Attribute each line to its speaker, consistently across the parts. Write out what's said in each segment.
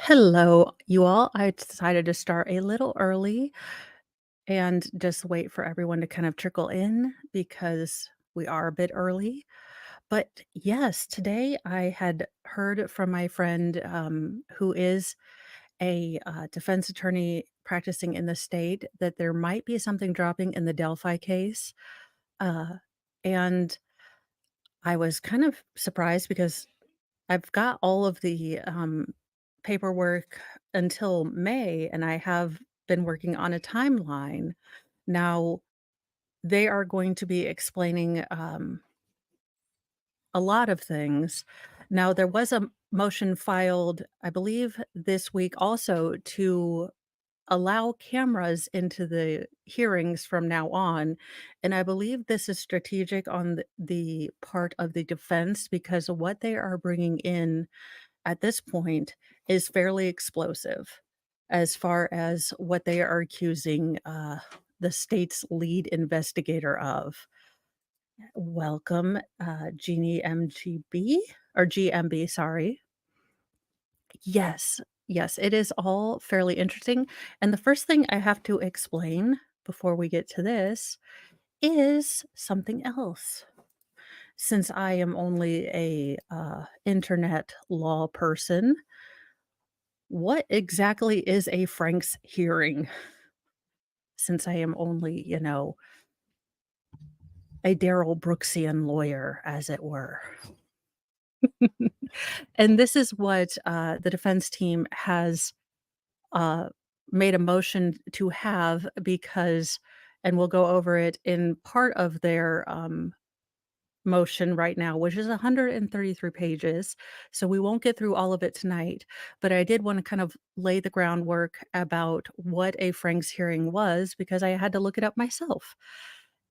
Speaker 1: Hello, you all. I decided to start a little early and just wait for everyone to kind of trickle in because we are a bit early. But yes, today I had heard from my friend who is a defense attorney practicing in the state that there might be something dropping in the Delphi case. Uh, and I was kind of surprised because I've got all of the, paperwork until May, and I have been working on a timeline. Now, they are going to be explaining, a lot of things. Now, there was a motion filed, I believe, this week also to allow cameras into the hearings from now on, and I believe this is strategic on the part of the defense because what they are bringing in at this point is fairly explosive as far as what they are accusing the state's lead investigator of. Welcome, Jeannie MGB or GMB, sorry. Yes, yes, it is all fairly interesting. And the first thing I have to explain before we get to this is something else. Since I am only a internet law person, what exactly is a Frank's hearing? Since I am only, a Darrell Brooksian lawyer, as it were. And this is what, the defense team has, uh, made a motion to have because and we'll go over it in part of their, motion right now, which is 133 pages, so we won't get through all of it tonight, but I did wanna kind of lay the groundwork about what a Franks hearing was because I had to look it up myself.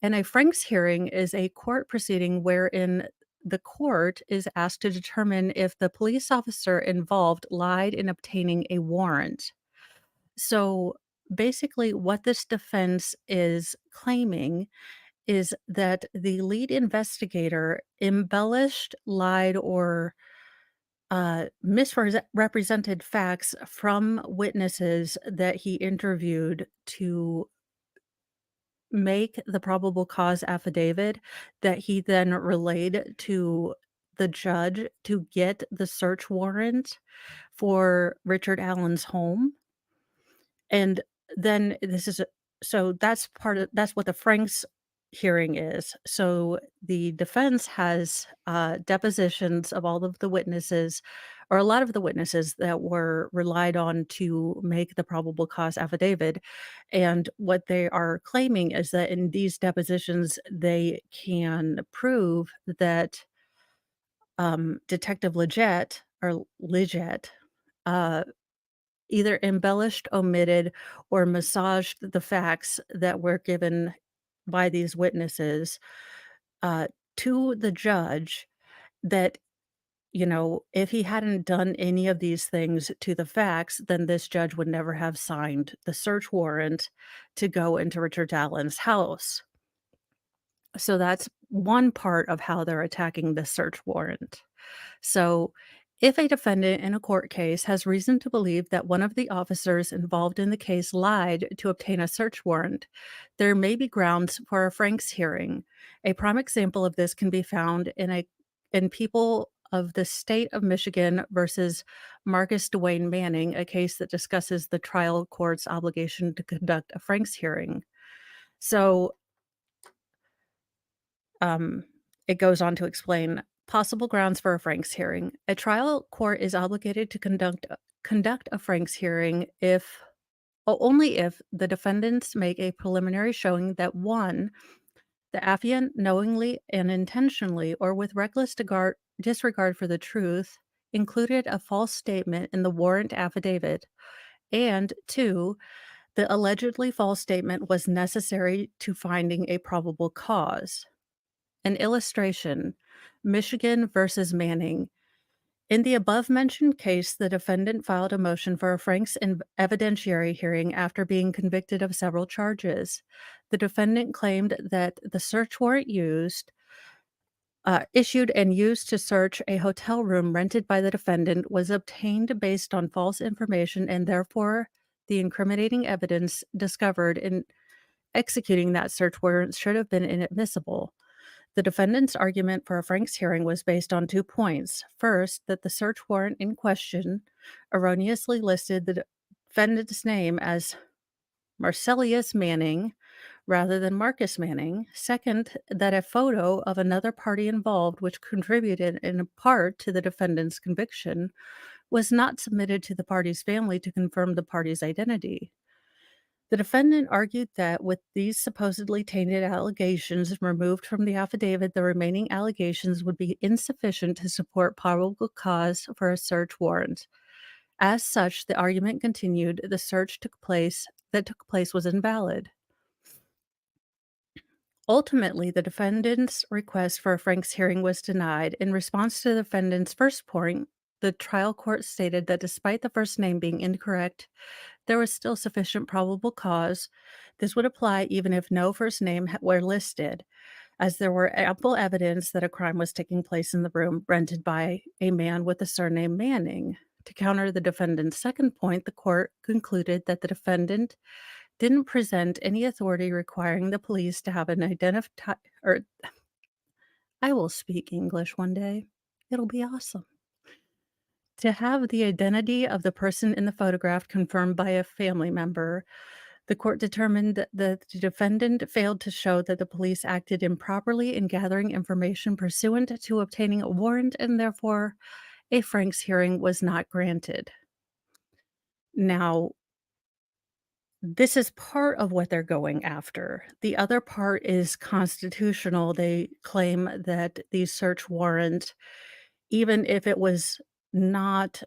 Speaker 1: And a Franks hearing is a court proceeding wherein the court is asked to determine if the police officer involved lied in obtaining a warrant. So, basically, what this defense is claiming is that the lead investigator embellished, lied, or misrepresented facts from witnesses that he interviewed to make the probable cause affidavit that he then relayed to the judge to get the search warrant for Richard Allen's home. And then this is a so that's what the Franks hearing is. So the defense has, depositions of all of the witnesses or a lot of the witnesses that were relied on to make the probable cause affidavit, and what they are claiming is that in these depositions, they can prove that, Detective Liggett, uh either embellished, omitted, or massaged the facts that were given by these witnesses, uh, to the judge that, if he hadn't done any of these things to the facts, then this judge would never have signed the search warrant to go into Richard Allen's house. So that's one part of how they're attacking the search warrant. So, if a defendant in a court case has reason to believe that one of the officers involved in the case lied to obtain a search warrant, there may be grounds for a Franks hearing. A prime example of this can be found in People of the State of Michigan versus Marcus Dwayne Manning, a case that discusses the trial court's obligation to conduct a Franks hearing. So, um, it goes on to explain possible grounds for a Franks hearing. A trial court is obligated to conduct a Franks hearing if only if the defendants make a preliminary showing that one, the affiant knowingly and intentionally or with reckless disregard for the truth included a false statement in the warrant affidavit, and two, the allegedly false statement was necessary to finding a probable cause. An illustration, Michigan versus Manning. In the above mentioned case, the defendant filed a motion for a Franks evidentiary hearing after being convicted of several charges. The defendant claimed that the search warrant used issued and used to search a hotel room rented by the defendant was obtained based on false information, and therefore the incriminating evidence discovered in executing that search warrant should have been inadmissible. The defendant's argument for a Franks hearing was based on 2 points. First, that the search warrant in question erroneously listed the defendant's name as Marcellus Manning rather than Marcus Manning. Second, that a photo of another party involved, which contributed in part to the defendant's conviction, was not submitted to the party's family to confirm the party's identity. The defendant argued that with these supposedly tainted allegations removed from the affidavit, the remaining allegations would be insufficient to support probable cause for a search warrant. As such, the argument continued the search took place was invalid. Ultimately, the defendant's request for a Franks hearing was denied. In response to the defendant's first point, the trial court stated that despite the first name being incorrect, there was still sufficient probable cause. This would apply even if no first name were listed, as there were ample evidence that a crime was taking place in the room rented by a man with the surname Manning. To counter the defendant's second point, the court concluded that the defendant didn't present any authority requiring the police to have an identify or I will speak English one day. It'll be awesome. To have the identity of the person in the photograph confirmed by a family member, the court determined that the defendant failed to show that the police acted improperly in gathering information pursuant to obtaining a warrant, and therefore a Franks hearing was not granted. Now, this is part of what they're going after. The other part is constitutional. They claim that the search warrant, even if it was not,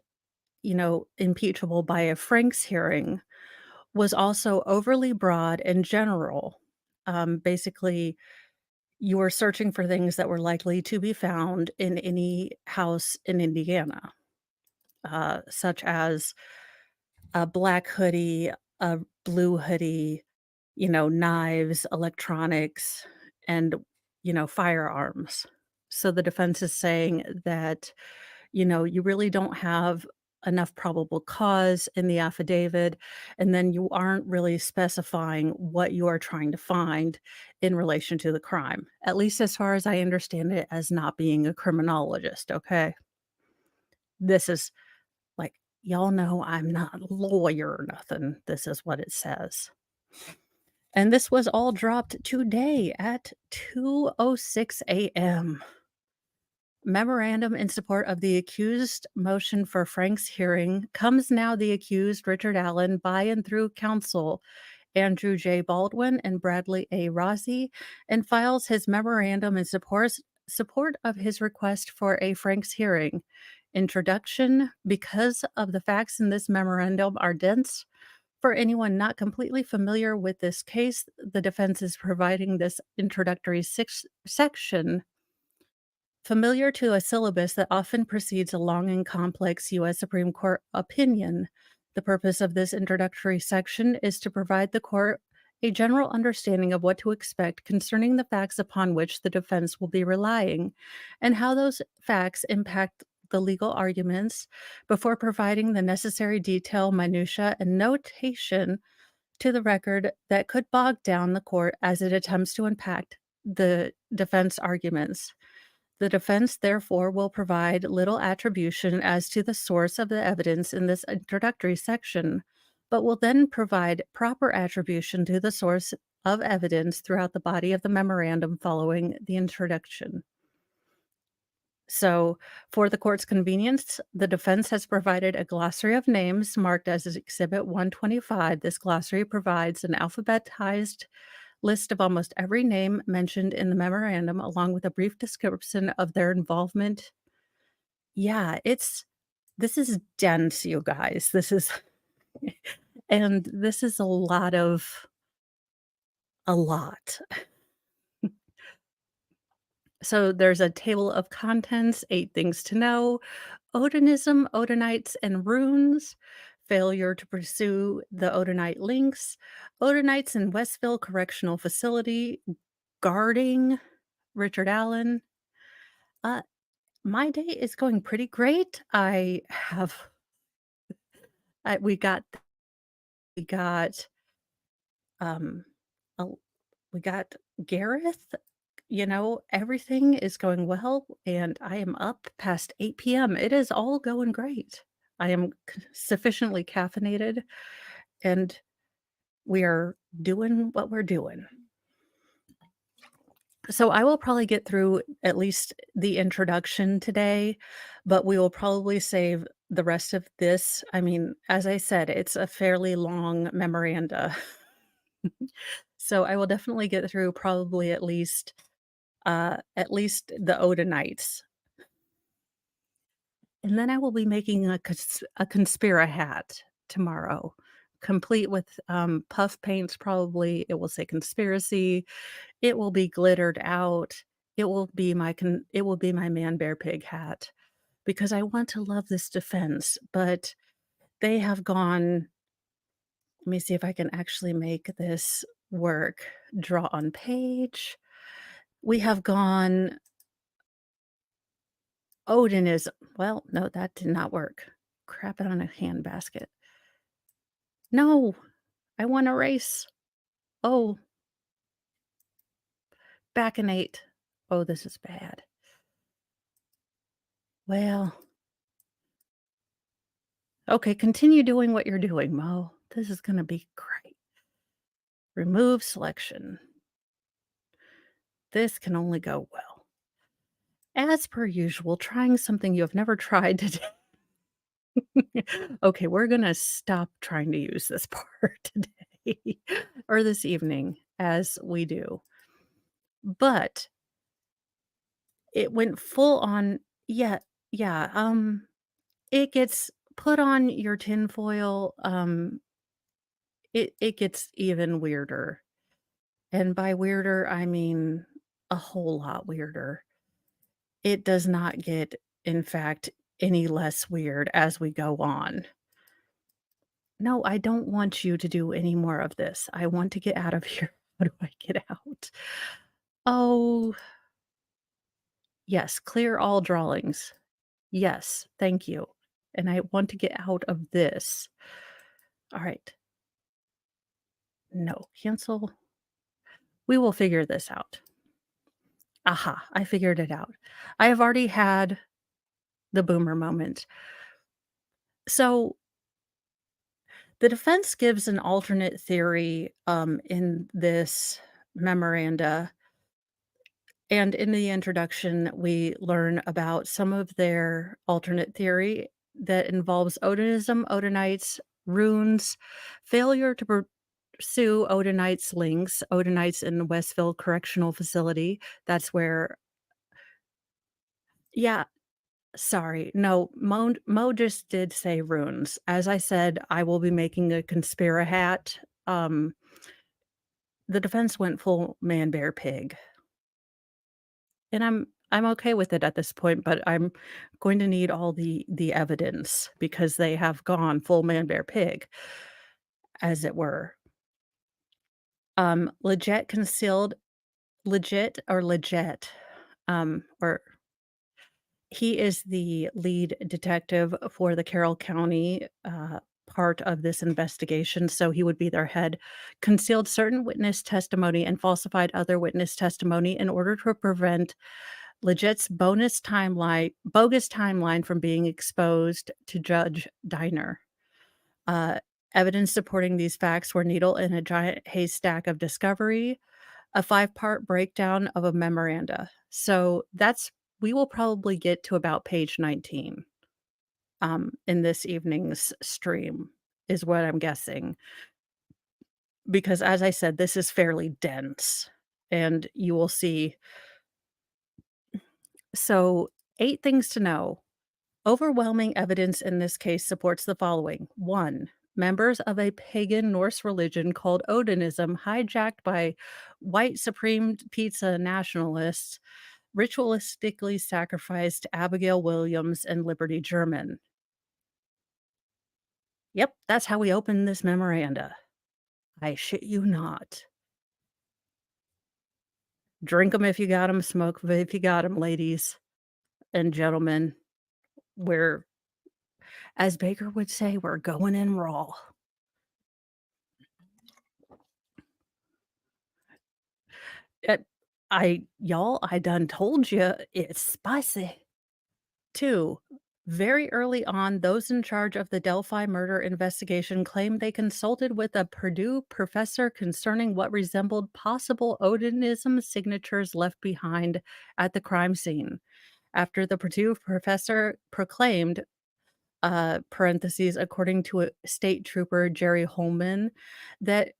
Speaker 1: impeachable by a Franks hearing, was also overly broad and general. Basically, you were searching for things that were likely to be found in any house in Indiana, such as a black hoodie, a blue hoodie, knives, electronics, and, firearms. So the defense is saying that, you really don't have enough probable cause in the affidavit, and then you aren't really specifying what you are trying to find in relation to the crime, at least as far as I understand it as not being a criminologist, okay? This is like, y'all know I'm not a lawyer or nothing. This is what it says. And this was all dropped today at 2:06 AM. Memorandum in support of the accused motion for Frank's hearing comes now the accused Richard Allen by and through counsel Andrew J. Baldwin and Bradley A. Rossi, and files his memorandum in support of his request for a Frank's hearing. Introduction: because of the facts in this memorandum are dense, for anyone not completely familiar with this case, the defense is providing this introductory section familiar to a syllabus that often precedes a long and complex U.S. Supreme Court opinion. The purpose of this introductory section is to provide the court a general understanding of what to expect concerning the facts upon which the defense will be relying, and how those facts impact the legal arguments before providing the necessary detail, minutia, and notation to the record that could bog down the court as it attempts to unpack the defense arguments. The defense, therefore, will provide little attribution as to the source of the evidence in this introductory section, but will then provide proper attribution to the source of evidence throughout the body of the memorandum following the introduction. So, for the court's convenience, the defense has provided a glossary of names marked as Exhibit 125. This glossary provides an alphabetized list of almost every name mentioned in the memorandum, along with a brief description of their involvement. Yeah, this is dense, you guys. This is and this is a lot. So there's a table of contents, 8 things to know, Odinism, Odinites, and runes, failure to pursue the Odinite links, Odinites in Westville Correctional Facility, guarding Richard Allen, Uh, my day is going pretty great. I have I we got, um, a we got Gareth, everything is going well, and I am up past 8 p.m. It is all going great. I am sufficiently caffeinated, and we are doing what we're doing. So I will probably get through at least the introduction today, but we will probably save the rest of this. I mean, as I said, it's a fairly long memoranda. So I will definitely get through probably at least the Odinites. And then I will be making a Conspira hat tomorrow, complete with puff paints probably. It will say conspiracy. It will be glittered out. It will be my man bear pig hat because I want to love this defense, but they have gone. Let me see if I can actually make this work. Draw on page. We have gone Odinism. Well, no, that did not work. Crap it on a handbasket. No, I want a race. Oh, baconate. Oh, this is bad. Well, okay, continue doing what you're doing, Mo. This is gonna be great. Remove selection. This can only go well. As per usual, trying something you have never tried today. Okay, we're gonna stop trying to use this part today or this evening as we do. But it went full on. Yeah, yeah, it gets put on your tinfoil, it gets even weirder, and by weirder, I mean a whole lot weirder. It does not get, in fact, any less weird as we go on. No, I don't want you to do any more of this. I want to get out of here. How do I get out? Oh, yes, clear all drawings. Yes, thank you. And I want to get out of this. All right. No, cancel. We will figure this out. Aha, I figured it out. I have already had the boomer moment. So the defense gives an alternate theory in this memoranda. And in the introduction, we learn about some of their alternate theory that involves Odinism, Odinites, runes, failure to pursue Odinites links, Odinites in Westville Correctional Facility. That's where, yeah, sorry. No, Mo just did say runes. As I said, I will be making a Conspira hat. Um, the defense went full man, bear, pig. And I'm okay with it at this point, but I'm going to need all the evidence because they have gone full man, bear, pig, as it were. Legit concealed legit or legit, or he is the lead detective for the Carroll County, part of this investigation, so he would be their head, concealed certain witness testimony and falsified other witness testimony in order to prevent Legit's bogus timeline from being exposed to Judge Diner. Uh, Evidence supporting these facts were needle in a giant haystack of discovery, a five-part breakdown of a memoranda. So that's we will probably get to about page 19, in this evening's stream, is what I'm guessing, because as I said, this is fairly dense, and you will see. So, 8 things to know. Overwhelming evidence in this case supports the following. 1. Members of a pagan Norse religion called Odinism, hijacked by white supreme pizza nationalists, ritualistically sacrificed Abigail Williams and Liberty German. Yep, that's how we open this memoranda. I shit you not. Drink them if you got them, smoke 'em if you got them, ladies. and gentlemen, we're as Baker would say, "We're going in raw." Uh, I done told you it's spicy. 2, very early on, those in charge of the Delphi murder investigation claimed they consulted with a Purdue professor concerning what resembled possible Odinism signatures left behind at the crime scene. After the Purdue professor proclaimed, parentheses, according to a state trooper, Jerry Holman, that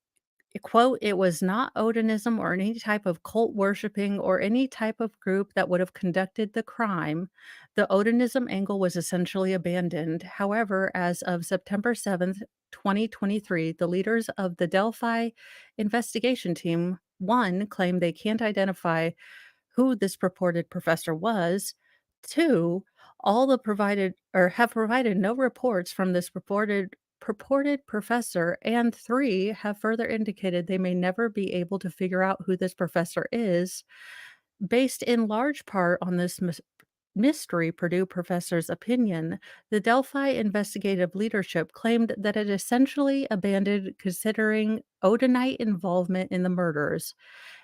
Speaker 1: quote, "It was not Odinism or any type of cult worshiping or any type of group that would have conducted the crime. The Odinism angle was essentially abandoned. However, as of September 7th, 2023, the leaders of the Delphi investigation team, 1, claim they can't identify who this purported professor was. 2, all the provided or have provided no reports from this purported professor, and 3 have further indicated they may never be able to figure out who this professor is, based in large part on this mystery Purdue professor's opinion. The Delphi investigative leadership claimed that it essentially abandoned considering Odinite involvement in the murders.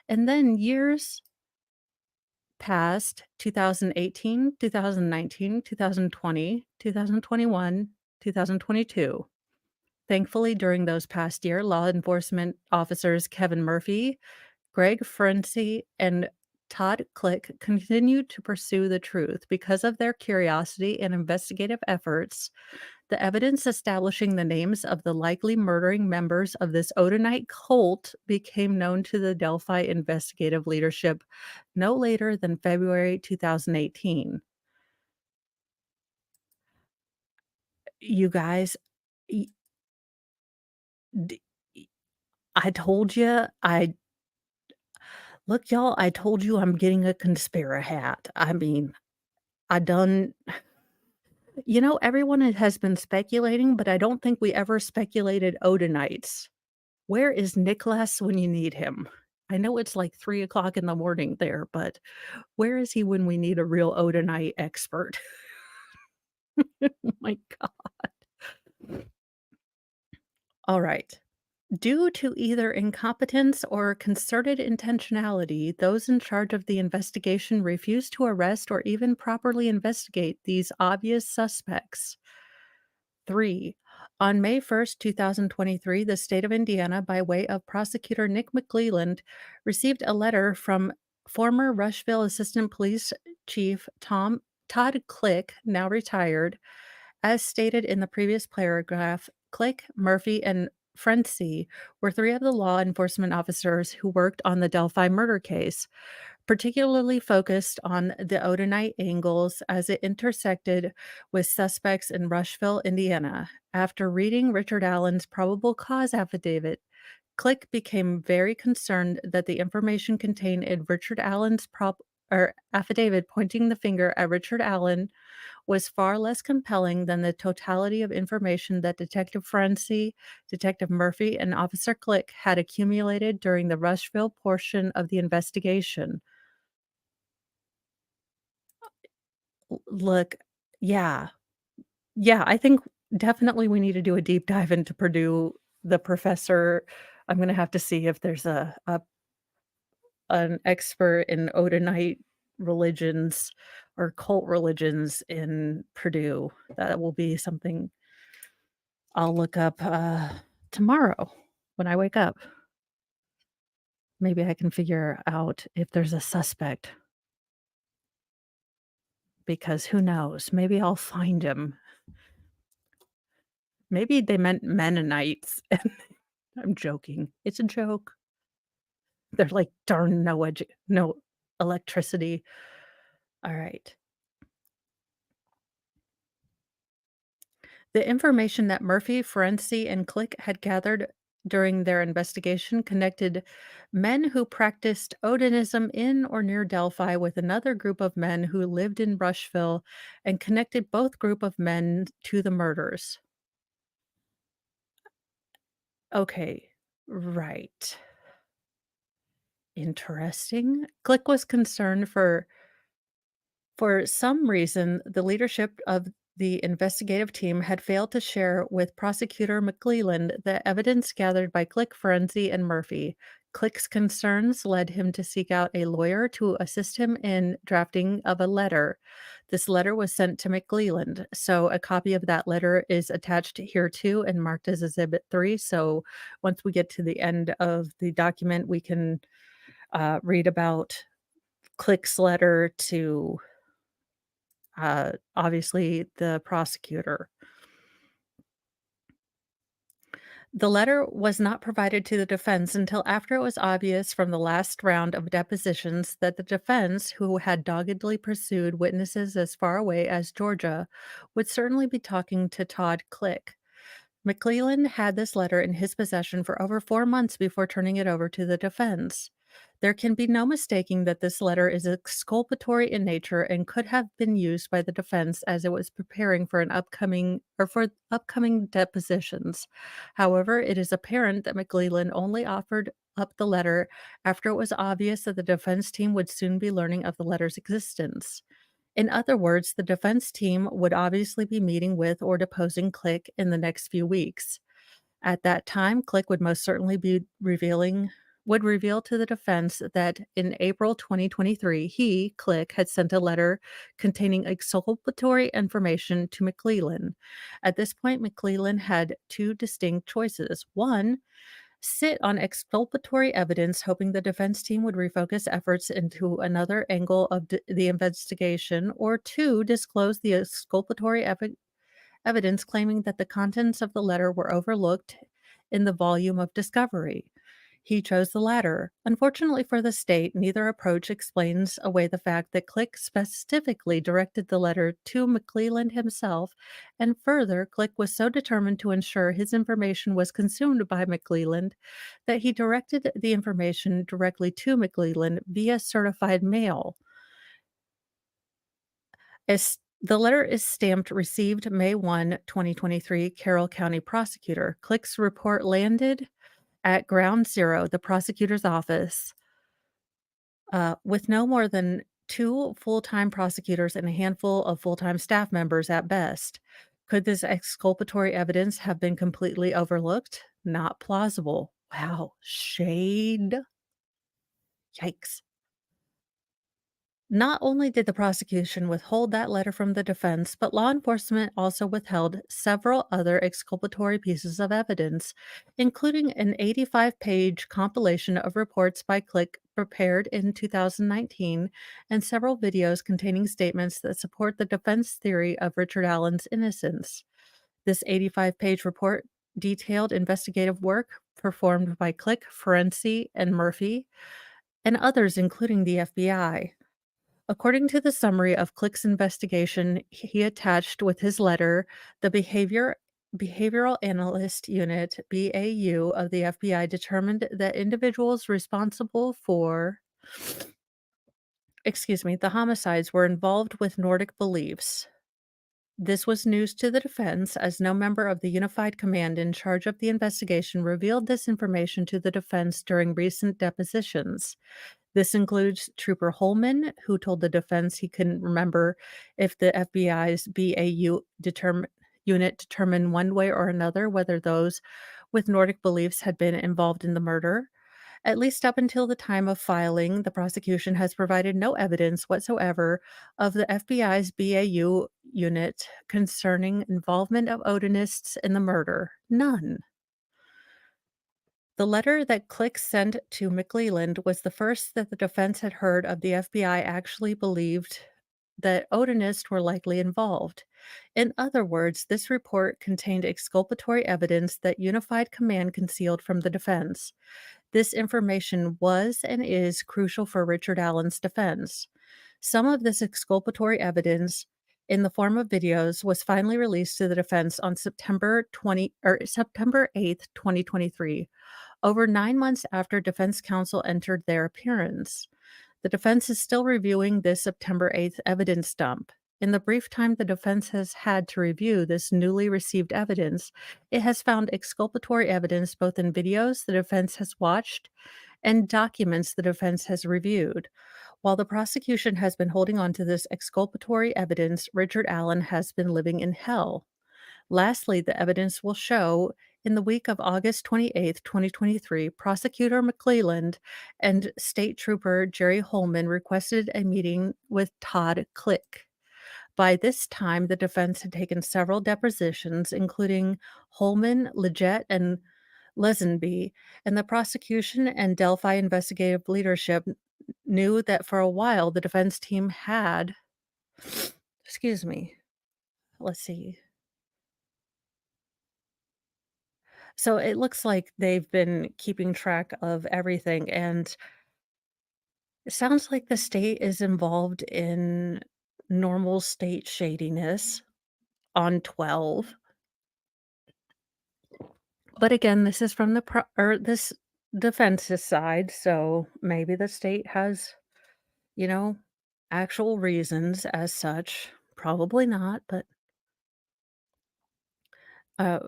Speaker 1: And then years passed: 2018, 2019, 2020, 2021, 2022. Thankfully, during those past year, law enforcement officers Kevin Murphy, Greg Frenzy, and Todd Click continued to pursue the truth. Because of their curiosity and investigative efforts, the evidence establishing the names of the likely murdering members of this Odinite cult became known to the Delphi investigative leadership no later than February 2018. You guys, y- d- y- I told you, look, y'all, I told you I'm getting a Conspira hat. I mean, I done, everyone has been speculating, but I don't think we ever speculated Odinites. Where is Nicholas when you need him? I know it's like 3 o'clock in the morning there, but where is he when we need a real Odinite expert? Oh my god. All right. Due to either incompetence or concerted intentionality, those in charge of the investigation refused to arrest or even properly investigate these obvious suspects. 3. On May 1st, 2023, the state of Indiana, by way of prosecutor Nick McClelland, received a letter from former Rushville Assistant Police Chief Todd Click, now retired. As stated in the previous paragraph, Click, Murphy, and Frenzy were 3 of the law enforcement officers who worked on the Delphi murder case, particularly focused on the Odinite angles as it intersected with suspects in Rushville, Indiana. After reading Richard Allen's probable cause affidavit, Click became very concerned that the information contained in Richard Allen's affidavit pointing the finger at Richard Allen was far less compelling than the totality of information that Detective Frenzy, Detective Murphy, and Officer Click had accumulated during the Rushville portion of the investigation. Look, yeah. Yeah, I think definitely we need to do a deep dive into Purdue, the professor. I'm gonna have to see if there's a an expert in Odinite religions or cult religions in Purdue. That will be something I'll look up, tomorrow when I wake up. Maybe I can figure out if there's a suspect, because who knows? Maybe I'll find him. Maybe they meant Mennonites. I'm joking. It's a joke. They're like, "Darn no electricity." Alright. The information that Murphy, Ferenczi, and Click had gathered during their investigation connected men who practiced Odinism in or near Delphi with another group of men who lived in Rushville, and connected both group of men to the murders. Okay, right. Interesting. Click was concerned for For some reason, the leadership of the investigative team had failed to share with prosecutor McClelland the evidence gathered by Click, Forensi, and Murphy. Click's concerns led him to seek out a lawyer to assist him in drafting of a letter. This letter was sent to McClelland, so a copy of that letter is attached here too and marked as Exhibit 3. So once we get to the end of the document, we can read about Click's letter to obviously the prosecutor. The letter was not provided to the defense until after it was obvious from the last round of depositions that the defense, who had doggedly pursued witnesses as far away as Georgia, would certainly be talking to Todd Click. McClellan had this letter in his possession for over 4 months before turning it over to the defense. There can be no mistaking that this letter is exculpatory in nature and could have been used by the defense as it was preparing for an upcoming depositions. However, it is apparent that McClellan only offered up the letter after it was obvious that the defense team would soon be learning of the letter's existence. In other words, the defense team would obviously be meeting with or deposing Click in the next few weeks. At that time, Click would most certainly be reveal to the defense that in April 2023, he, Click, had sent a letter containing exculpatory information to McClellan. At this point, McClellan had two distinct choices. One, sit on exculpatory evidence, hoping the defense team would refocus efforts into another angle of the investigation, or two, disclose the exculpatory evidence claiming that the contents of the letter were overlooked in the volume of discovery. He chose the latter. Unfortunately for the state, neither approach explains away the fact that Click specifically directed the letter to McClelland himself, and further, Click was so determined to ensure his information was consumed by McClelland that he directed the information directly to McClelland via certified mail. The letter is stamped received May 1, 2023, Carroll County Prosecutor. Click's report landed at Ground Zero, the prosecutor's office, with no more than two full-time prosecutors and a handful of full-time staff members at best. Could this exculpatory evidence have been completely overlooked? Not plausible. Wow, shade. Yikes. Not only did the prosecution withhold that letter from the defense, but law enforcement also withheld several other exculpatory pieces of evidence, including an 85-page compilation of reports by Click prepared in 2019 and several videos containing statements that support the defense theory of Richard Allen's innocence. This 85-page report detailed investigative work performed by Click, Forensi, and Murphy, and others, including the FBI. According to the summary of Click's investigation he attached with his letter, the Behavioral Analyst Unit, BAU, of the FBI determined that individuals responsible for the homicides were involved with Nordic beliefs. This was news to the defense, as no member of the unified command in charge of the investigation revealed this information to the defense during recent depositions. This includes Trooper Holman, who told the defense he couldn't remember if the FBI's BAU unit determined one way or another whether those with Nordic beliefs had been involved in the murder. At least up until the time of filing, the prosecution has provided no evidence whatsoever of the FBI's BAU unit concerning involvement of Odinists in the murder. None. The letter that Click sent to McClelland was the first that the defense had heard of the FBI actually believed that Odinists were likely involved. In other words, this report contained exculpatory evidence that Unified Command concealed from the defense. This information was and is crucial for Richard Allen's defense. Some of this exculpatory evidence in the form of videos was finally released to the defense on September 8th, 2023, over 9 months after defense counsel entered their appearance. The defense is still reviewing this September 8th evidence dump. In the brief time the defense has had to review this newly received evidence, it has found exculpatory evidence both in videos the defense has watched and documents the defense has reviewed. While the prosecution has been holding on to this exculpatory evidence, Richard Allen has been living in hell. Lastly, the evidence will show in the week of August 28th, 2023, Prosecutor McClelland and State Trooper Jerry Holman requested a meeting with Todd Click. By this time, the defense had taken several depositions, including Holman, Leggett, and Lesenby, and the prosecution and Delphi investigative leadership knew that for a while the defense team had, excuse me, let's see. So it looks like they've been keeping track of everything, and it sounds like the state is involved in normal state shadiness on 12. But again, this is from the or this defense's side, so maybe the state has, you know, actual reasons as such. Probably not, but uh,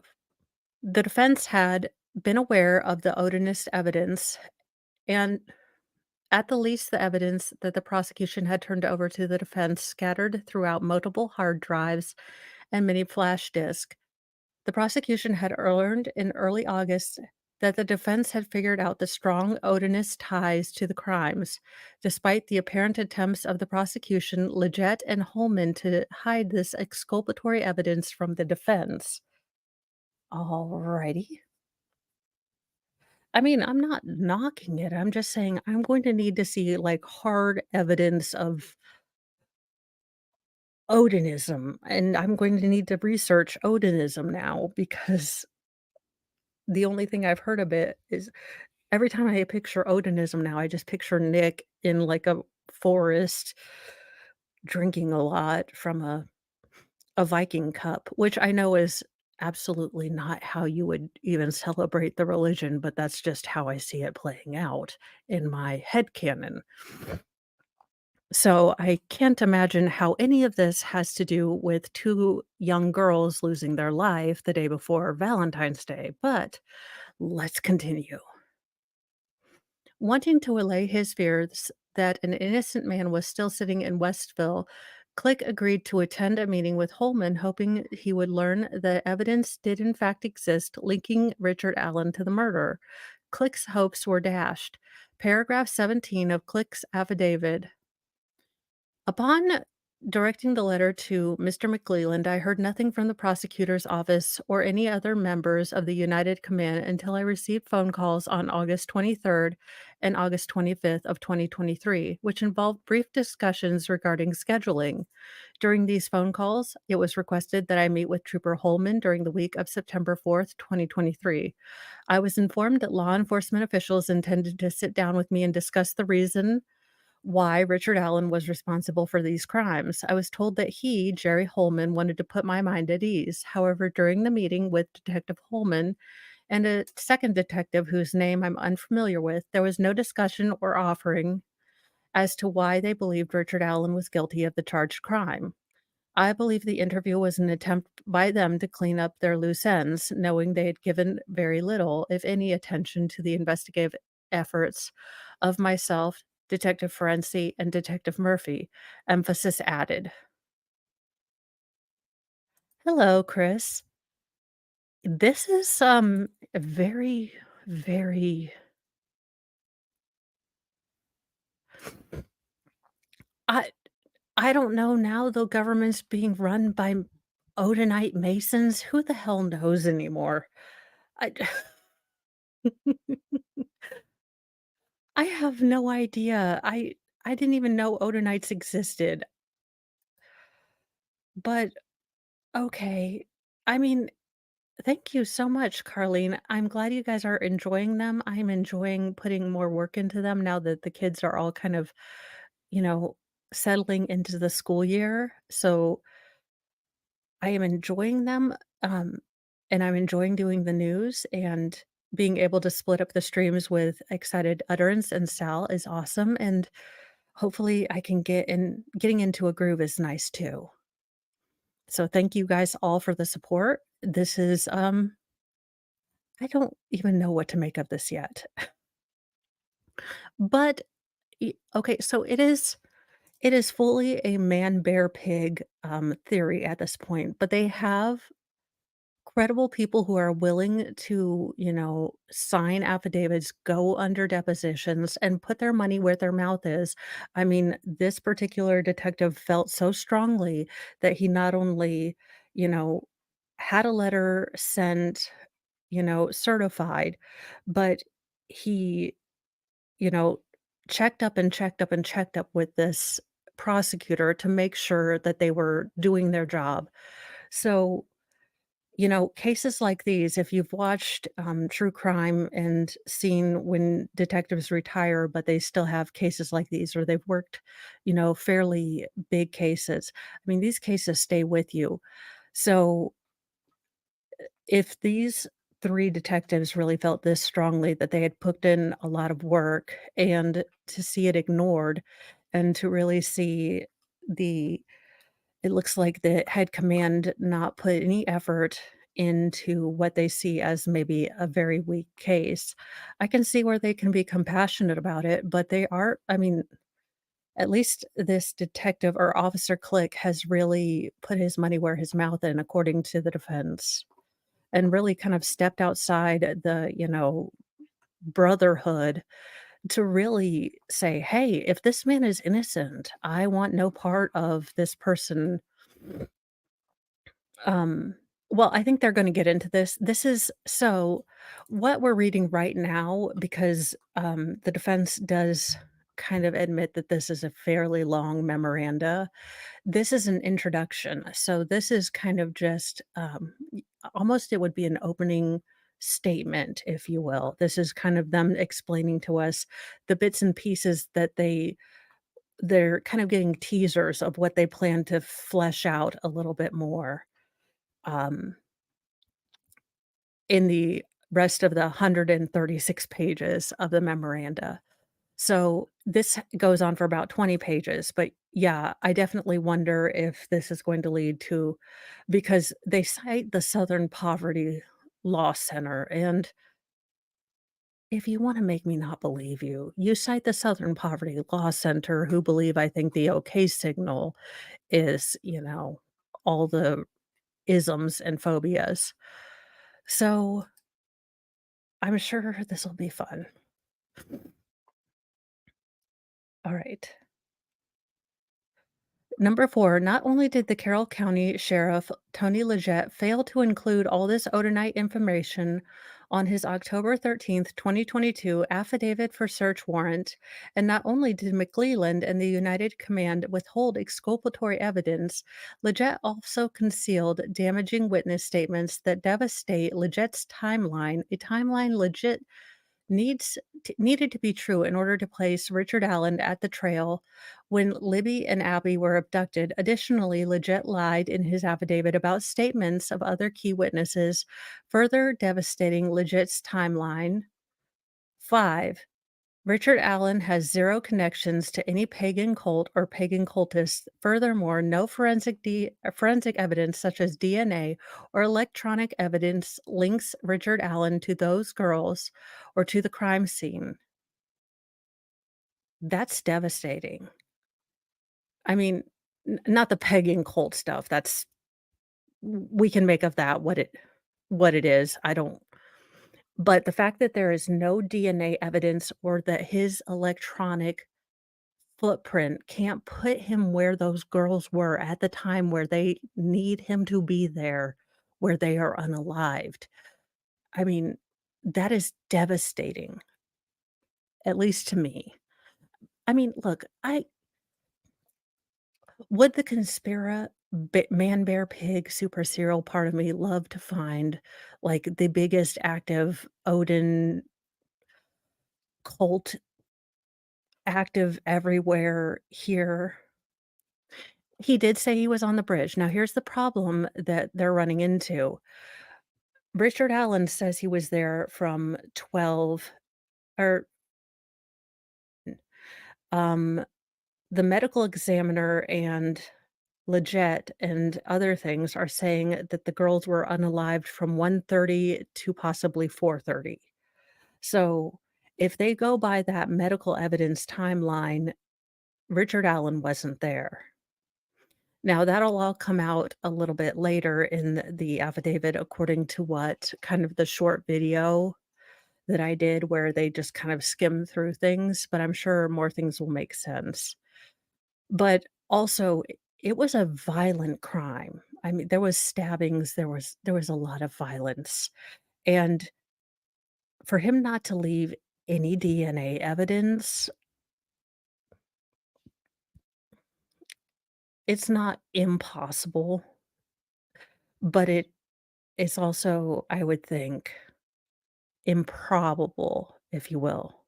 Speaker 1: the defense had been aware of the Odinist evidence and at the least, the evidence that the prosecution had turned over to the defense scattered throughout multiple hard drives and many flash disks. The prosecution had learned in early August that the defense had figured out the strong Odinist ties to the crimes, despite the apparent attempts of the prosecution, Leggett and Holman, to hide this exculpatory evidence from the defense. Alrighty. I mean, I'm not knocking it. I'm just saying I'm going to need to see like hard evidence of Odinism, and I'm going to need to research Odinism now because the only thing I've heard of it is every time I picture Odinism now, I just picture Nick in like a forest drinking a lot from a Viking cup, which I know is absolutely not how you would even celebrate the religion, but that's just how I see it playing out in my headcanon. So I can't imagine how any of this has to do with 2 young girls losing their life the day before Valentine's Day, but let's continue. Wanting to allay his fears that an innocent man was still sitting in Westville, Click agreed to attend a meeting with Holman, hoping he would learn that evidence did in fact exist linking Richard Allen to the murder. Click's hopes were dashed. Paragraph 17 of Click's affidavit. Upon directing the letter to Mr. McClelland, I heard nothing from the prosecutor's office or any other members of the United Command until I received phone calls on August 23rd and August 25th of 2023, which involved brief discussions regarding scheduling. During these phone calls, it was requested that I meet with Trooper Holman during the week of September 4th, 2023. I was informed that law enforcement officials intended to sit down with me and discuss the reason why Richard Allen was responsible for these crimes. I was told that he, Jerry Holman, wanted to put my mind at ease. However, during the meeting with Detective Holman and a second detective whose name I'm unfamiliar with, there was no discussion or offering as to why they believed Richard Allen was guilty of the charged crime. I believe the interview was an attempt by them to clean up their loose ends, knowing they had given very little, if any, attention to the investigative efforts of myself, Detective Ferenczi, and Detective Murphy. Emphasis added. Hello, Chris. This is very, very. I I don't know now. The government's being run by Odinite Masons. Who the hell knows anymore? I I have no idea. I didn't even know Odinites existed, but okay. I mean, thank you so much, Carlene. I'm glad you guys are enjoying them. I'm enjoying putting more work into them now that the kids are all kind of, you know, settling into the school year. So I am enjoying them, and I'm enjoying doing the news and being able to split up the streams with Excited Utterance and Sal is awesome. And hopefully I can getting into a groove is nice too. So thank you guys all for the support. This is I don't even know what to make of this yet. But Okay, so it is fully a man, bear, pig, theory at this point, but they have credible people who are willing to, sign affidavits, go under depositions, and put their money where their mouth is. I mean, this particular detective felt so strongly that he not only, you know, had a letter sent, certified, but he, you know, checked up and checked up and checked up with this prosecutor to make sure that they were doing their job. So, cases like these, if you've watched, true crime and seen when detectives retire, but they still have cases like these, or they've worked, fairly big cases. I mean, these cases stay with you. So, if these 3 detectives really felt this strongly that they had put in a lot of work and to see it ignored and to really see the it looks like the head command not put any effort into what they see as maybe a very weak case. I can see where they can be compassionate about it, but they are I mean, at least this detective or Officer Click has really put his money where his mouth in, according to the defense, and really kind of stepped outside the, brotherhood to really say, "Hey, if this man is innocent, I want no part of this person." Um, well, I think they're gonna get into this. This is so what we're reading right now, because, the defense does kind of admit that this is a fairly long memoranda. This is an introduction. So this is kind of just, almost it would be an opening statement, if you will. This is kind of them explaining to us the bits and pieces that they're kind of getting teasers of what they plan to flesh out a little bit more. Um in the rest of the 136 pages of the memoranda. So this goes on for about 20 pages, but yeah, I definitely wonder if this is going to lead to because they cite the Southern Poverty Law Center, and if you wanna make me not believe you, you cite the Southern Poverty Law Center who believe, I think, the OK signal is, all the isms and phobias. So, I'm sure this'll be fun. Alright. Number 4, not only did the Carroll County Sheriff Tony Leggett fail to include all this Odinite information on his October 13th, 2022 affidavit for search warrant, and not only did McClelland and the United Command withhold exculpatory evidence, Leggett also concealed damaging witness statements that devastate Leggett's timeline, a timeline Leggett needed to be true in order to place Richard Allen at the trail when Libby and Abby were abducted. Additionally, Leggett lied in his affidavit about statements of other key witnesses, further devastating Leggett's timeline. 5. Richard Allen has zero connections to any pagan cult or pagan cultists. Furthermore, no forensic evidence such as DNA or electronic evidence links Richard Allen to those girls or to the crime scene. That's devastating. I mean, not the pagan cult stuff. That's we can make of that what it is. I don't but the fact that there is no DNA evidence or that his electronic footprint can't put him where those girls were at the time where they need him to be there, where they are unalived. I mean, that is devastating, at least to me. I mean, look, I would the man, bear, pig, super serial part of me love to find, like, the biggest active Odin cult active everywhere here. He did say he was on the bridge. Now here's the problem that they're running into. Richard Allen says he was there from 12 or, um, the medical examiner and Leggett and other things are saying that the girls were unalived from 1:30 to possibly 4:30. So, If they go by that medical evidence timeline, Richard Allen wasn't there. Now, that'll all come out a little bit later in the affidavit according to what kind of the short video that I did where they just kind of skim through things, but I'm sure more things will make sense. But also, it was a violent crime. I mean, there was stabbings, there was a lot of violence, and for him not to leave any DNA evidence, it's not impossible, but it's also, I would think, improbable, if you will,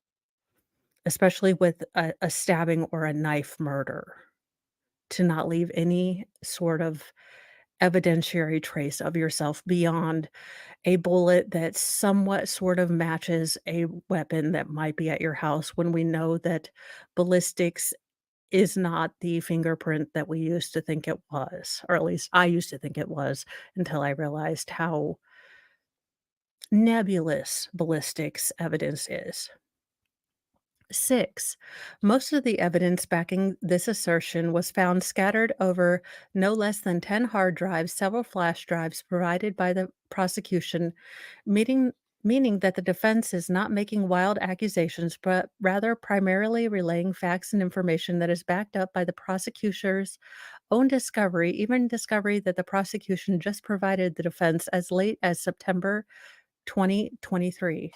Speaker 1: especially with a stabbing or a knife murder, to not leave any sort of evidentiary trace of yourself beyond a bullet that somewhat sort of matches a weapon that might be at your house when we know that ballistics is not the fingerprint that we used to think it was, or at least I used to think it was until I realized how nebulous ballistics evidence is. 6. Most of the evidence backing this assertion was found scattered over no less than 10 hard drives, several flash drives provided by the prosecution, meaning, meaning that the defense is not making wild accusations, but rather primarily relaying facts and information that is backed up by the prosecutor's own discovery, even discovery that the prosecution just provided the defense as late as September 2023.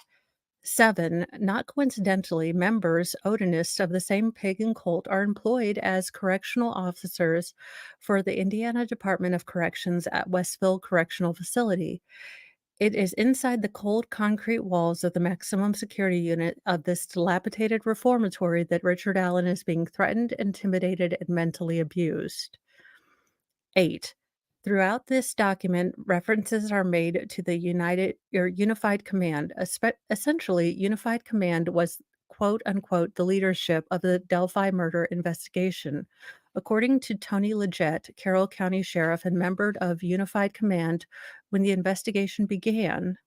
Speaker 1: 7. Not coincidentally, members, Odinists of the same pagan cult are employed as correctional officers for the Indiana Department of Corrections at Westville Correctional Facility. It is inside the cold concrete walls of the maximum security unit of this dilapidated reformatory that Richard Allen is being threatened, intimidated, and mentally abused. 8. Throughout this document, references are made to the Unified Command. Essentially, Unified Command was quote unquote the leadership of the Delphi murder investigation. According to Tony Leggett, Carroll County Sheriff and member of Unified Command, when the investigation began,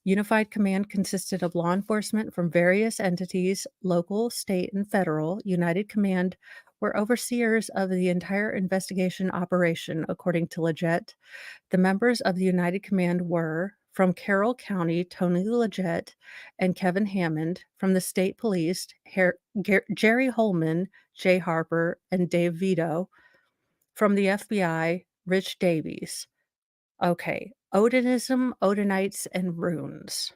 Speaker 1: Unified Command consisted of law enforcement from various entities, local, state, and federal. United Command were overseers of the entire investigation operation, according to Leggett. The members of the United Command were from Carroll County, Tony Leggett and Kevin Hammond; from the state police, Jerry Holman, Jay Harper, and Dave Vito; from the FBI, Rich Davies. Okay, Odinism, Odinites, and runes.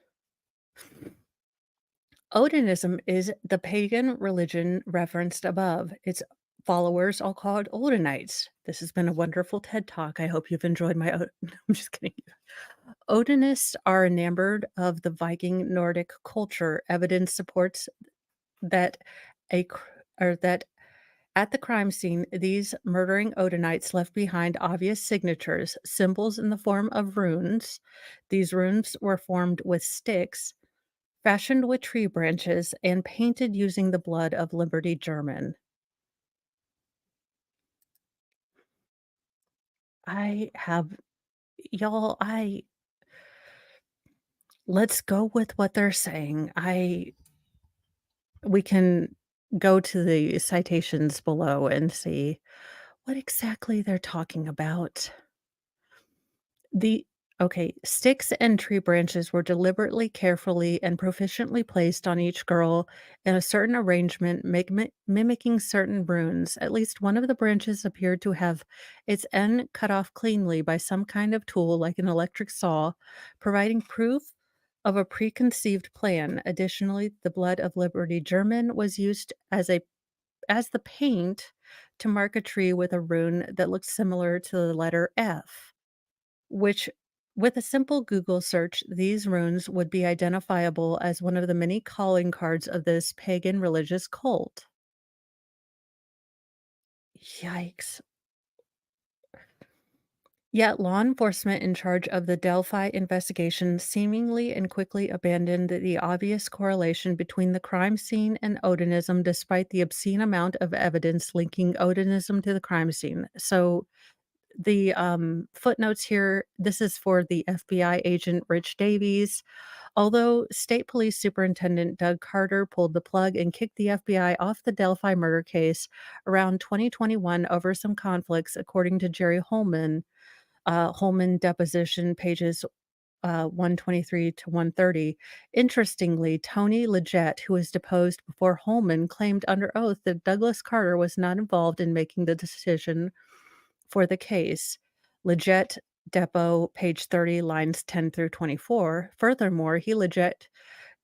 Speaker 1: Odinism is the pagan religion referenced above. Its followers are called Odinites. This has been a wonderful TED Talk. I hope you've enjoyed my I'm just kidding. Odinists are enamored of the Viking Nordic culture. Evidence supports that a cr- or that at the crime scene, these murdering Odinites left behind obvious signatures, symbols in the form of runes. These runes were formed with sticks, fashioned with tree branches, and painted using the blood of Liberty German. I have y'all, I let's go with what they're saying. We can go to the citations below and see what exactly they're talking about. The Okay, sticks and tree branches were deliberately, carefully, and proficiently placed on each girl in a certain arrangement, mimicking certain runes. At least one of the branches appeared to have its end cut off cleanly by some kind of tool like an electric saw, providing proof of a preconceived plan. Additionally, the blood of Liberty German was used as the paint to mark a tree with a rune that looked similar to the letter F, which with a simple Google search, these runes would be identifiable as one of the many calling cards of this pagan religious cult. Yikes. Yet law enforcement in charge of the Delphi investigation seemingly and quickly abandoned the obvious correlation between the crime scene and Odinism despite the obscene amount of evidence linking Odinism to the crime scene. So The footnotes here, this is for the FBI agent Rich Davies. Although State Police Superintendent Doug Carter pulled the plug and kicked the FBI off the Delphi murder case around 2021 over some conflicts, according to Jerry Holman, Holman deposition pages 123 to 130. Interestingly, Tony Leggett, who was deposed before Holman, claimed under oath that Douglas Carter was not involved in making the decision for the case. Leggett Depo, page 30, lines 10 through 24. Furthermore, he Leggett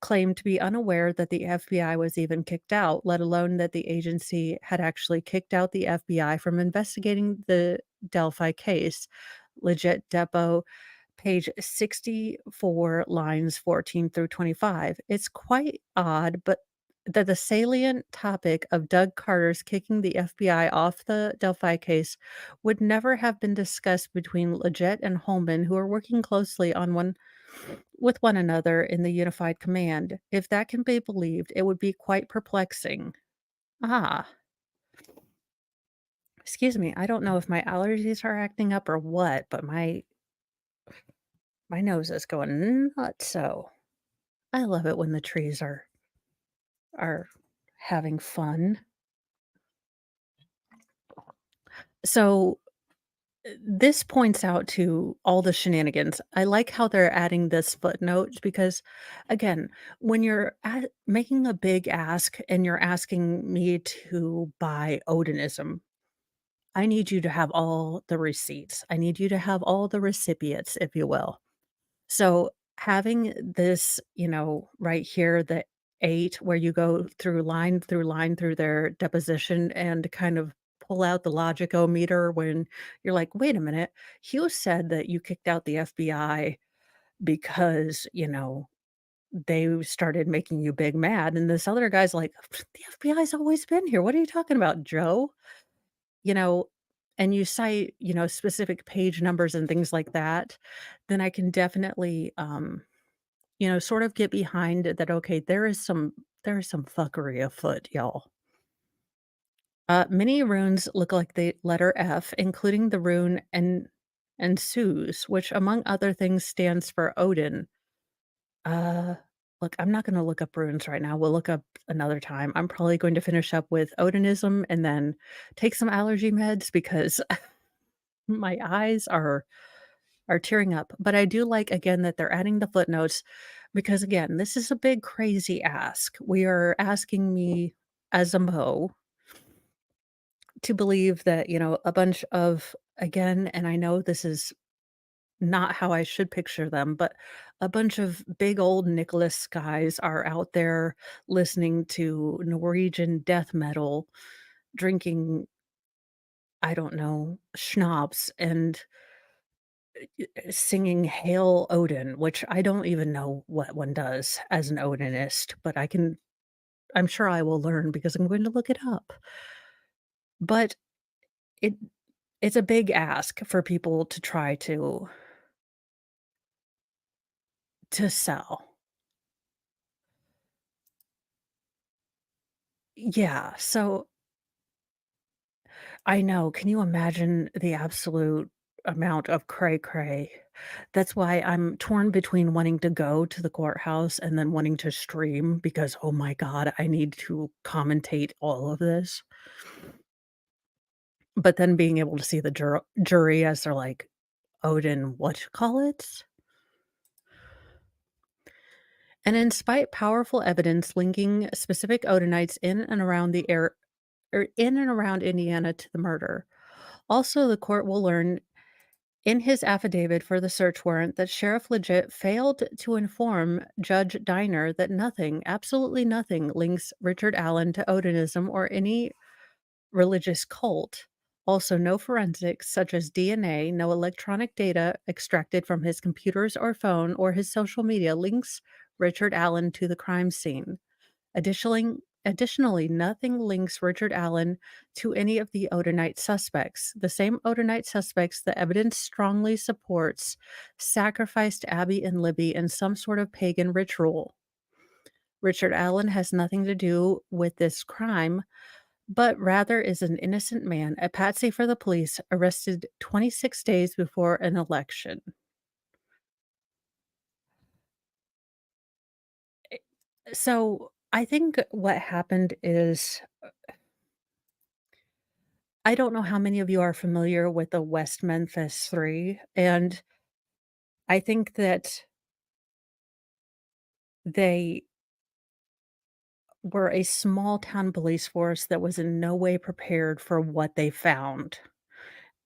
Speaker 1: claimed to be unaware that the FBI was even kicked out, let alone that the agency had actually kicked out the FBI from investigating the Delphi case. Leggett Depo, page 64, lines 14 through 25. It's quite odd, but that the salient topic of Doug Carter's kicking the FBI off the Delphi case would never have been discussed between Leggett and Holman, who are working closely on one with one another in the unified command. If that can be believed, it would be quite perplexing. Ah, excuse me. I don't know if my allergies are acting up or what, but my nose is going nuts. So I love it when the trees are having fun. So this points out to all the shenanigans. I like how they're adding this footnote because, again, when you're making a big ask and you're asking me to buy Odinism, I need you to have all the receipts. I need you to have all the recipients, if you will. So having this, right here, the 8 where you go through line through their deposition and kind of pull out the logic-o-meter when you're like, "Wait a minute, you said that you kicked out the FBI because, they started making you big mad," and this other guy's like, "The FBI's always been here. What are you talking about, Joe?" You know, and you cite, specific page numbers and things like that, then I can definitely, sort of get behind it that, okay, there is some fuckery afoot, y'all. Many runes look like the letter F, including the rune and Sus, which among other things stands for Odin. Uh, Look, I'm not gonna look up runes right now. We'll look up another time. I'm probably going to finish up with Odinism and then take some allergy meds because my eyes are tearing up. But I do like again that they're adding the footnotes because again, this is a big crazy ask. We are asking me as a Mo to believe that, a bunch of again, and I know this is not how I should picture them, but a bunch of big old Nicholas guys are out there listening to Norwegian death metal, drinking, I don't know, schnapps and singing Hail Odin, which I don't even know what one does as an Odinist, but I'm sure I will learn because I'm going to look it up. But it it's a big ask for people to try to sell. Yeah, so I know, can you imagine the absolute amount of cray cray? That's why I'm torn between wanting to go to the courthouse and then wanting to stream because, oh my god, I need to commentate all of this. But then being able to see the jury as they're like, "Odin, what you call it?" And in spite powerful evidence linking specific Odinites in and around the air or in and around Indiana to the murder. Also, the court will learn in his affidavit for the search warrant that Sheriff Legit failed to inform Judge Diner that nothing, absolutely nothing, links Richard Allen to Odinism or any religious cult. Also, no forensics such as DNA, no electronic data extracted from his computers or phone or his social media links Richard Allen to the crime scene. Additionally, nothing links Richard Allen to any of the Odinite suspects. The same Odinite suspects the evidence strongly supports sacrificed Abby and Libby in some sort of pagan ritual. Richard Allen has nothing to do with this crime, but rather is an innocent man, a patsy for the police, arrested 26 days before an election. Eh, So I think what happened is I don't know how many of you are familiar with the West Memphis Three, and I think that they were a small town police force that was in no way prepared for what they found.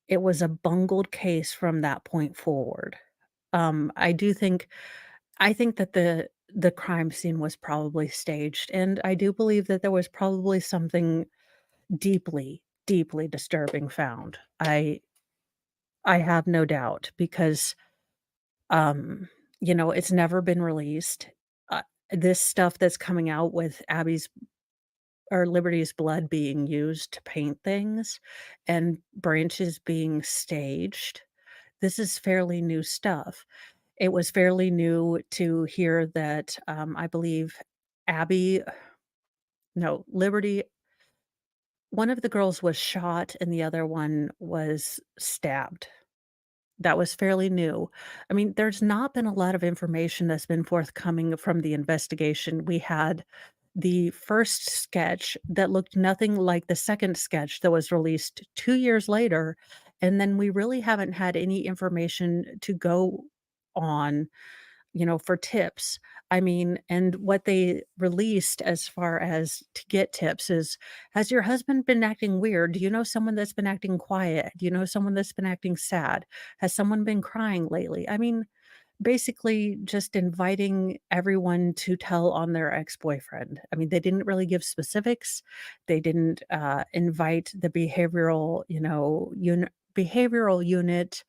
Speaker 1: It was a bungled case from that point forward. I do think I think that the crime scene was probably staged, and I do believe that there was probably something deeply, deeply disturbing found. I have no doubt because, um, it's never been released. Uh, this stuff that's coming out with Abby's or Liberty's blood being used to paint things and branches being staged, this is fairly new stuff. It was fairly new to hear that, I believe Abby no, Liberty one of the girls was shot and the other one was stabbed. That was fairly new. I mean, there's not been a lot of information that's been forthcoming from the investigation. We had the first sketch that looked nothing like the second sketch that was released 2 years later, and then we really haven't had any information to go on, for tips. I mean, and what they released as far as to get tips is, "Has your husband been acting weird? Do you know someone that's been acting quiet? Do you know someone that's been acting sad? Has someone been crying lately?" I mean, basically just inviting everyone to tell on their ex-boyfriend. I mean, they didn't really give specifics. They didn't, invite the behavioral unit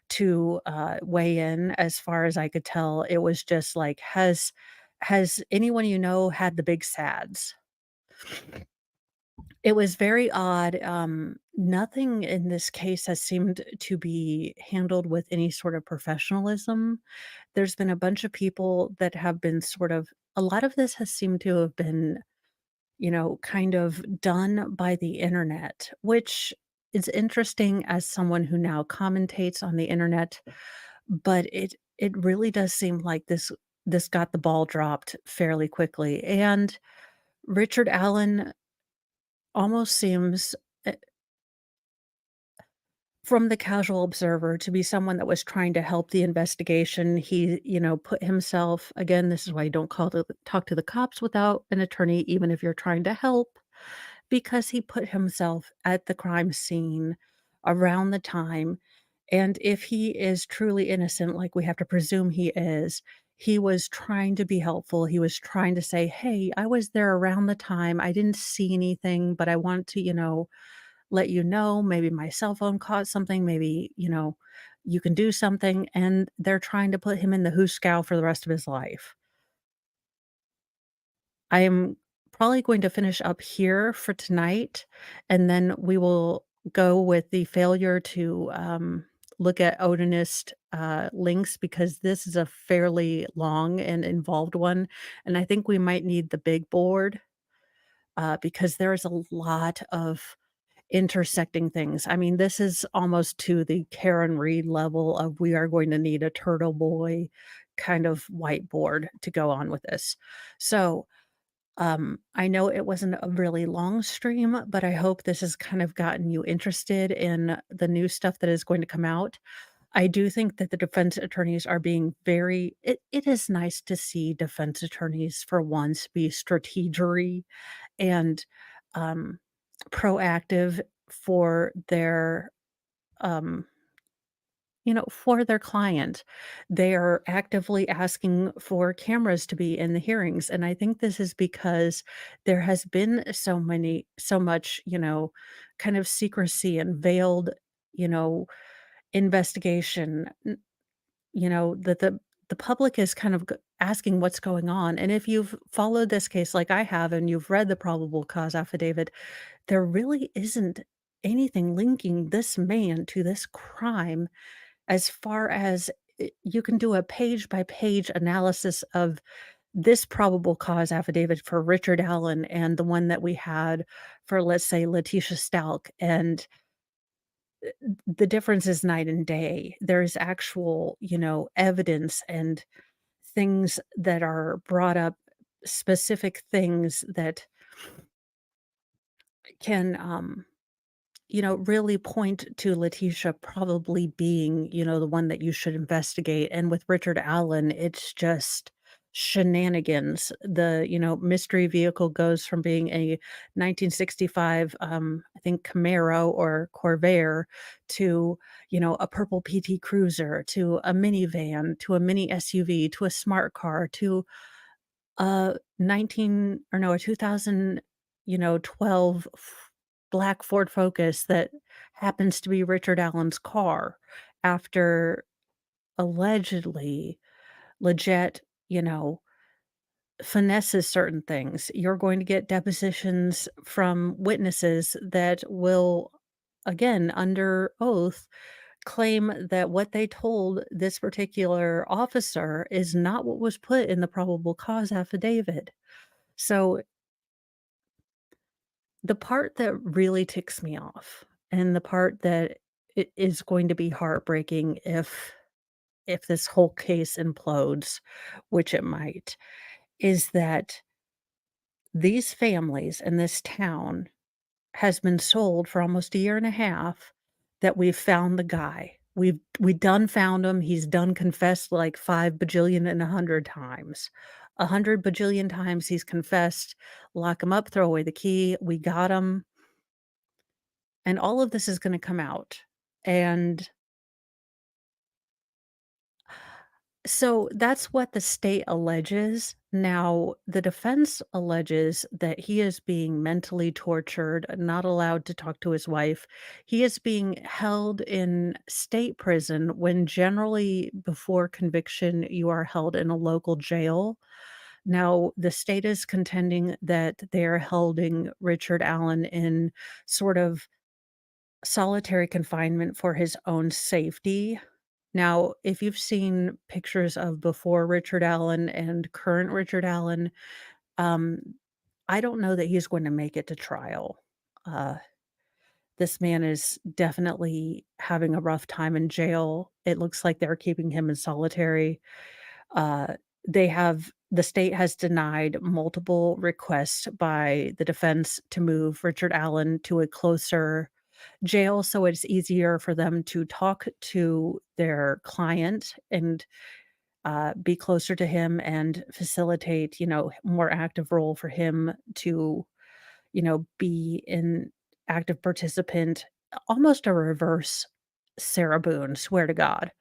Speaker 1: to, weigh in as far as I could tell. It was just like, "Has anyone you know had the big SADS?" It was very odd, nothing in this case has seemed to be handled with any sort of professionalism. There's been a bunch of people that have been a lot of this has seemed to have been, kind of done by the internet, which is interesting as someone who now commentates on the internet, but it really does seem like this got the ball dropped fairly quickly, and Richard Allen almost seems, eh, from the casual observer, to be someone that was trying to help the investigation. He, put himself again, this is why you don't talk to the cops without an attorney, even if you're trying to help, because he put himself at the crime scene around the time, and if he is truly innocent, like we have to presume he is, he was trying to be helpful. He was trying to say, "Hey, I was there around the time. I didn't see anything, but I want to, let you know, maybe my cell phone caught something, maybe, you can do something," and they're trying to put him in the hoosegow for the rest of his life. I am probably going to finish up here for tonight, and then we will go with the failure to, look at Odinist, links because this is a fairly long and involved one, and I think we might need the big board, because there's a lot of intersecting things. I mean, this is almost to the Karen Reed level of we are going to need a turtle boy kind of whiteboard to go on with this. So, I know it wasn't a really long stream, but I hope this has kind of gotten you interested in the new stuff that is going to come out. I do think that the defense attorneys are being it is nice to see defense attorneys for once be strategery and, um, proactive for um, for their client. They are actively asking for cameras to be in the hearings, and I think this is because there has been so much, kind of secrecy and veiled, you know, investigation, that the public is kind of asking what's going on, and if you've followed this case like I have and you've read the probable cause affidavit, there really isn't anything linking this man to this crime as far as you can do a page by page analysis of this probable cause affidavit for Richard Allen and the one that we had for, let's say, Letitia Stalk, and the difference is night and day. There's actual, evidence and things that are brought up, specific things that can, really point to Letitia probably being, the one that you should investigate. And with Richard Allen, it's just shenanigans. The, mystery vehicle goes from being a 1965, I think Camaro or Corvair to, a purple PT Cruiser to a minivan to a mini SUV to a smart car to a 19 or no, a 2000, 12 black Ford Focus that happens to be Richard Allen's car after allegedly Leggett, you know, finesses certain things. You're going to get depositions from witnesses that will, again, under oath, claim that what they told this particular officer is not what was put in the probable cause affidavit. So, the part that really ticks me off, and the part that is going to be heartbreaking if this whole case implodes, which it might, is that these families in this town has been sold for almost a year and a half that we've found the guy. We done found him, he's done confessed like 5 bajillion and 100 times. 100 bajillion times he's confessed, lock him up, throw away the key, we got him, and all of this is gonna come out, and so that's what the state alleges. Now, the defense alleges that he is being mentally tortured, not allowed to talk to his wife. He is being held in state prison when generally before conviction, you are held in a local jail. Now, the state is contending that they're holding Richard Allen in sort of solitary confinement for his own safety. Now, if you've seen pictures of before Richard Allen and current Richard Allen, um, I don't know that he's going to make it to trial. Uh, this man is definitely having a rough time in jail. It looks like they're keeping him in solitary. Uh, the state has denied multiple requests by the defense to move Richard Allen to a closer jail so it's easier for them to talk to their client and be closer to him and facilitate, more active role for him to, be an active participant, almost a reverse Sarah Boone, swear to God.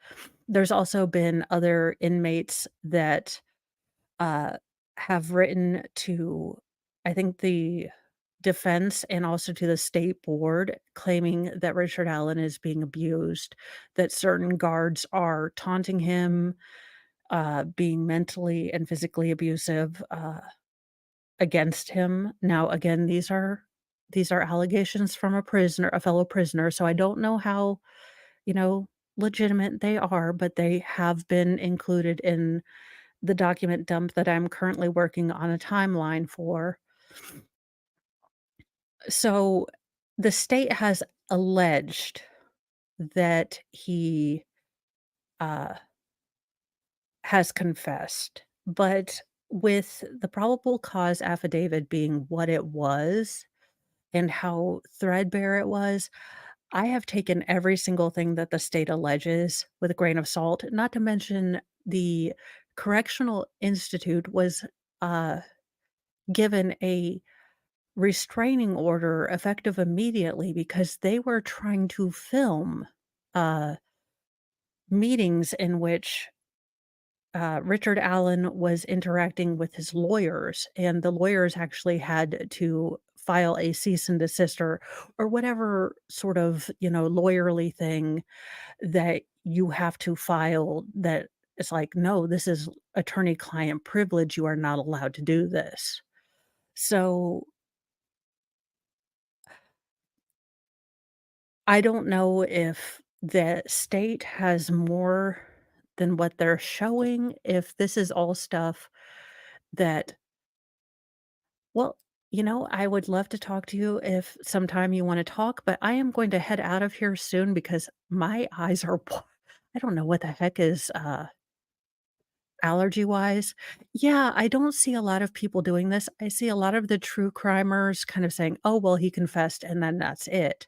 Speaker 1: There's also been other inmates that uh, have written to, I think, the defense and also to the state board claiming that Richard Allen is being abused, that certain guards are taunting him, being mentally and physically abusive, against him. Now, again, these are allegations from a fellow prisoner, so I don't know how, you know, legitimate they are, but they have been included in the document dump that I'm currently working on a timeline for. So, the state has alleged that he, uh, has confessed, but with the probable cause affidavit being what it was and how threadbare it was, I have taken every single thing that the state alleges with a grain of salt, not to mention the Correctional Institute was, uh, given a restraining order effective immediately because they were trying to film, uh, meetings in which Richard Allen was interacting with his lawyers, and the lawyers actually had to file a cease and desist or whatever sort of, lawyerly thing that you have to file that is like, "No, this is attorney-client privilege, you are not allowed to do this." So, I don't know if the state has more than what they're showing, if this is all stuff that, well, I would love to talk to you if sometime you wanna talk, but I am going to head out of here soon because my eyes are I don't know what the heck is, allergy-wise. Yeah, I don't see a lot of people doing this. I see a lot of the true crimers kind of saying, "Oh, well, he confessed, and then that's it."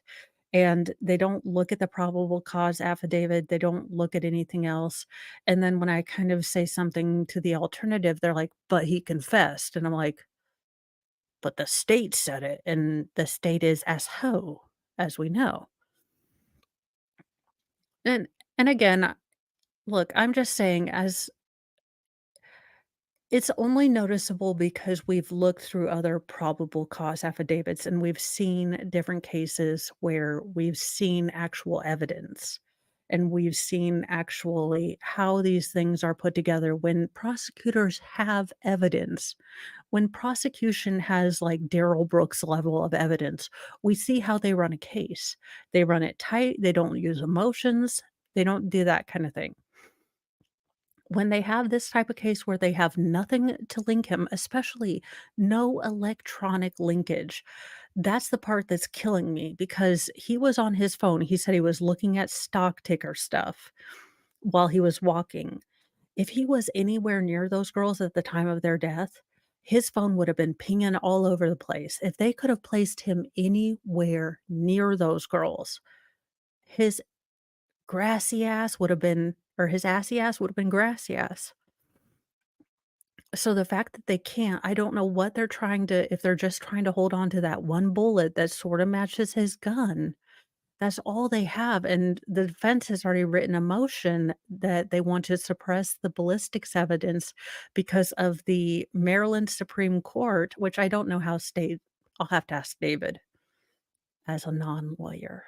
Speaker 1: And they don't look at the probable cause affidavit, they don't look at anything else, and then when I kind of say something to the alternative, they're like, "But he confessed," and I'm like, "But the state said it, and the state is as ho, as we know." And and again, look, I'm just saying as it's only noticeable because we've looked through other probable cause affidavits and we've seen different cases where we've seen actual evidence and we've seen actually how these things are put together when prosecutors have evidence. When prosecution has like Daryl Brooks level of evidence, we see how they run a case. They run it tight, they don't use emotions, they don't do that kind of thing. When they have this type of case where they have nothing to link him, especially no electronic linkage, that's the part that's killing me because he was on his phone. He said he was looking at stock ticker stuff while he was walking. If he was anywhere near those girls at the time of their death, his phone would have been pinging all over the place. If they could have placed him anywhere near those girls, his grassy ass would have been, or his assy ass would have been grassy ass. So the fact that they can't, I don't know what they're trying to, if they're just trying to hold on to that one bullet that sort of matches his gun. That's all they have, and the defense has already written a motion that they want to suppress the ballistics evidence because of the Maryland Supreme Court, which I don't know how state, I'll have to ask David as a non-lawyer.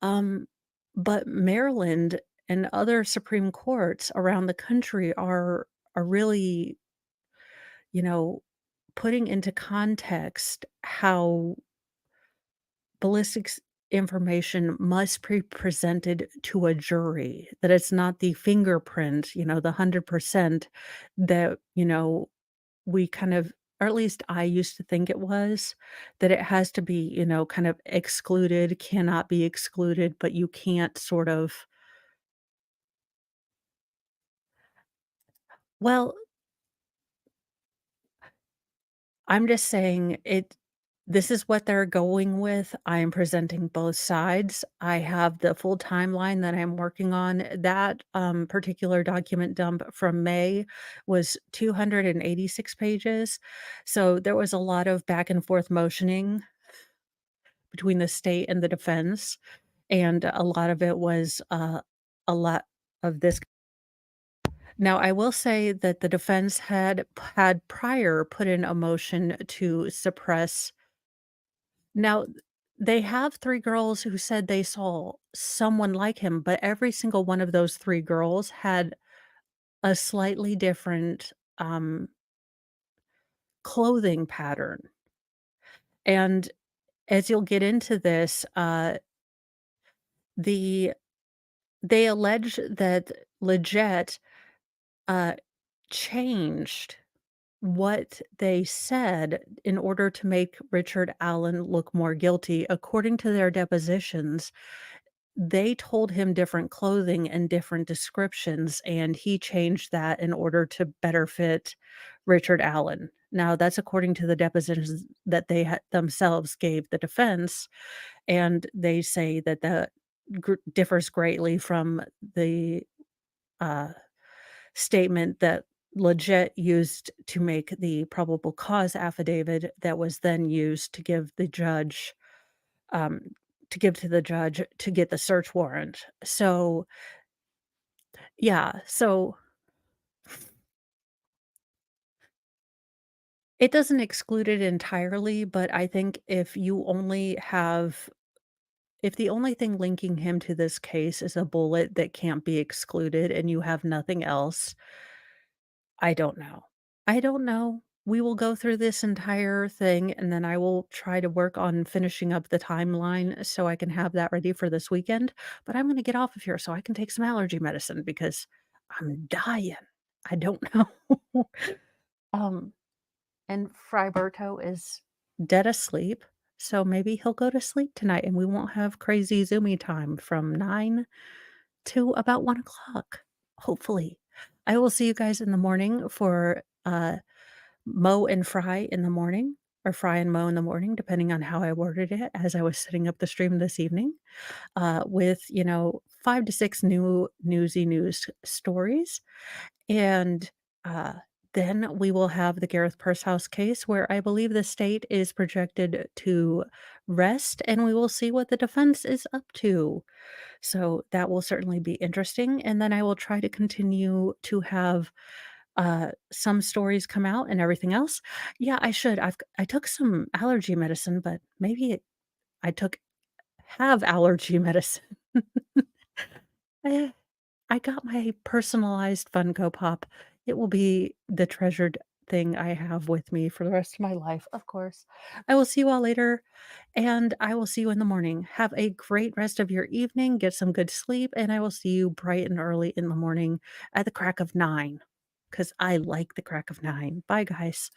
Speaker 1: Um, but Maryland and other Supreme Courts around the country are really, you know, putting into context how ballistics information must be presented to a jury, that it's not the fingerprint, the 100% that, we kind of, or at least I used to think it was, that it has to be, kind of excluded, cannot be excluded, but you can't sort of, well, I'm just saying this is what they're going with. I am presenting both sides. I have the full timeline that I'm working on. That, particular document dump from May was 286 pages. So there was a lot of back and forth motioning between the state and the defense, and a lot of it was, a lot of this. Now, I will say that the defense had prior put in a motion to suppress. Now, they have 3 girls who said they saw someone like him, but every single one of those 3 girls had a slightly different, clothing pattern, and as you'll get into this, the they allege that Leggett, uh, changed what they said in order to make Richard Allen look more guilty. According to their depositions, they told him different clothing and different descriptions, and he changed that in order to better fit Richard Allen. Now, that's according to the depositions that they themselves gave the defense, and they say that that differs greatly from the uh, statement that Leggett used to make the probable cause affidavit that was then used to give the judge, um, to give to the judge to get the search warrant. So, yeah, so it doesn't exclude it entirely, but I think if the only thing linking him to this case is a bullet that can't be excluded and you have nothing else, I don't know. I don't know. We will go through this entire thing, and then I will try to work on finishing up the timeline so I can have that ready for this weekend, but I'm gonna get off of here so I can take some allergy medicine because I'm dying. I don't know. Um, and Friberto is dead asleep, so maybe he'll go to sleep tonight and we won't have crazy Zoomy time from 9 to about 1 o'clock. Hopefully. I will see you guys in the morning for, Mo and Fry in the morning, or Fry and Mo in the morning, depending on how I worded it as I was setting up the stream this evening, with, 5 to 6 new newsy news stories, and, uh, then we will have the Gareth Pursehouse case where I believe the state is projected to rest, and we will see what the defense is up to. So that will certainly be interesting, and then I will try to continue to have, some stories come out and everything else. Yeah, I should. I took some allergy medicine, but maybe I took have allergy medicine. Eh, I got my personalized Funko Pop. It will be the treasured thing I have with me for the rest of my life, of course. I will see you all later, and I will see you in the morning. Have a great rest of your evening, get some good sleep, and I will see you bright and early in the morning at the crack of 9, because I like the crack of 9. Bye, guys.